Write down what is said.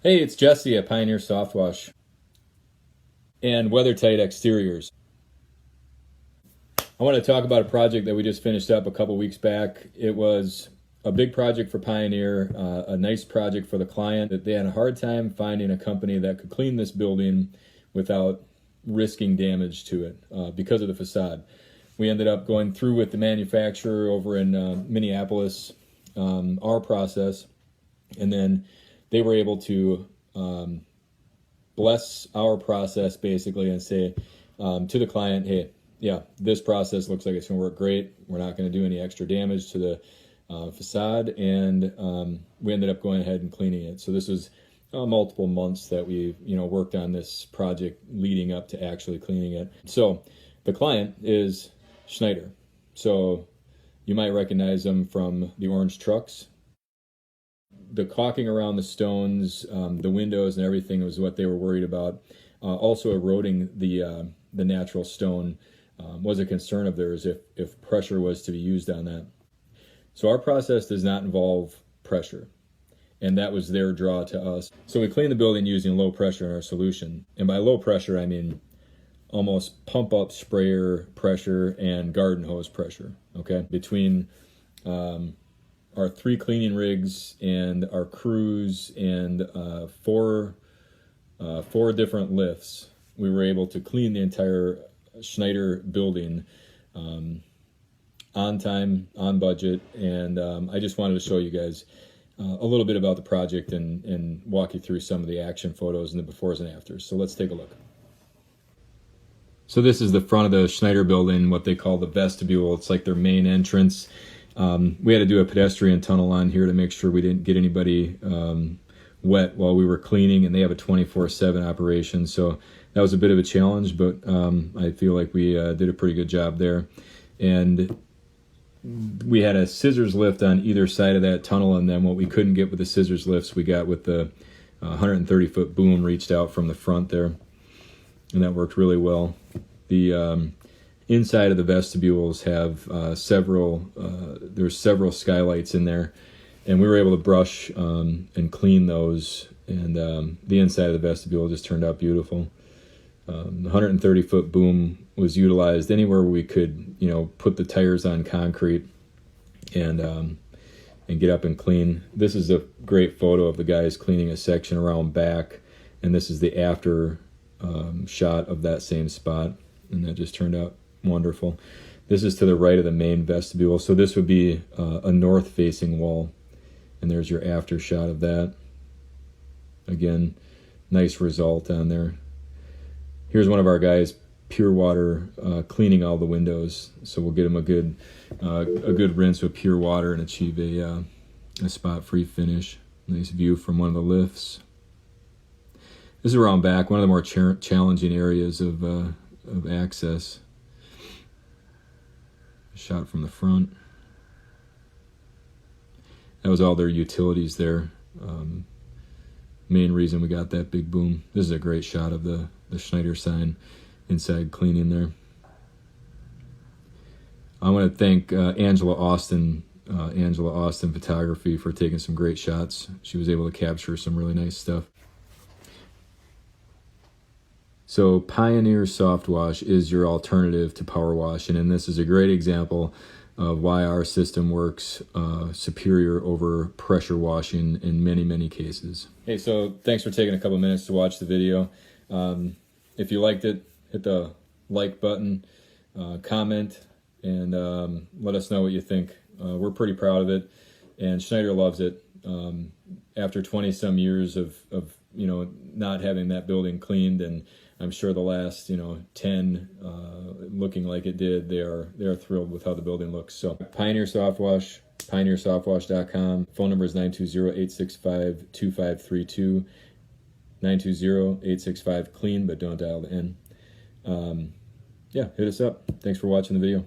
Hey, it's Jesse at Pioneer Softwash and WeatherTight Exteriors. I want to talk about a project that we just finished up a couple weeks back. It was a big project for Pioneer, a nice project for the client. They had a hard time finding a company that could clean this building without risking damage to it because of the facade. We ended up going through with the manufacturer over in Minneapolis, our process, and then they were able to bless our process basically and say to the client, hey, yeah, this process looks like it's going to work great. We're not going to do any extra damage to the facade, and we ended up going ahead and cleaning it. So this was multiple months that we worked on this project leading up to actually cleaning it. So the client is Schneider. So you might recognize them from the orange trucks. The caulking around the stones, the windows and everything was what they were worried about. Also eroding the natural stone was a concern of theirs if pressure was to be used on that. So our process does not involve pressure, and that was their draw to us. So we cleaned the building using low pressure in our solution. And by low pressure, I mean almost pump up sprayer pressure and garden hose pressure, okay? Between our 3 cleaning rigs and our crews and four different lifts, we were able to clean the entire Schneider building on time, on budget, and I just wanted to show you guys a little bit about the project and walk you through some of the action photos and the befores and afters. So let's take a look. So this is the front of the Schneider building, what they call the vestibule. It's like their main entrance. We had to do a pedestrian tunnel on here to make sure we didn't get anybody wet while we were cleaning, and they have a 24/7 operation. So that was a bit of a challenge, but I feel like we did a pretty good job there. And we had a scissors lift on either side of that tunnel, and then what we couldn't get with the scissors lifts, we got with the 130-foot boom reached out from the front there, and that worked really well. The inside of the vestibules have there's several skylights in there, and we were able to brush and clean those, and the inside of the vestibule just turned out beautiful. The 130-foot boom was utilized anywhere we could, put the tires on concrete and get up and clean. This is a great photo of the guys cleaning a section around back, and this is the after shot of that same spot, and that just turned out wonderful. This is to the right of the main vestibule, so this would be a north-facing wall, and there's your after shot of that. Again, nice result on there. Here's one of our guys, pure water, cleaning all the windows, so we'll get him a good rinse with pure water and achieve a spot-free finish. Nice view from one of the lifts. This is around back, one of the more challenging areas of access. Shot from the front. That was all their utilities there. Main reason we got that big boom. This is a great shot of the Schneider sign inside cleaning there. I want to thank Angela Austin Photography for taking some great shots. She was able to capture some really nice stuff. So Pioneer Soft Wash is your alternative to power washing, and this is a great example of why our system works superior over pressure washing in many, many cases. Hey, so thanks for taking a couple minutes to watch the video. If you liked it, hit the like button, comment, and let us know what you think. We're pretty proud of it, and Schneider loves it. After 20-some years of not having that building cleaned, and I'm sure the last 10 looking like it did, they are thrilled with how the building looks. So Pioneer Softwash, pioneersoftwash.com. Phone number is 920-865-2532. 920-865-CLEAN, but don't dial the N. Yeah, hit us up. Thanks for watching the video.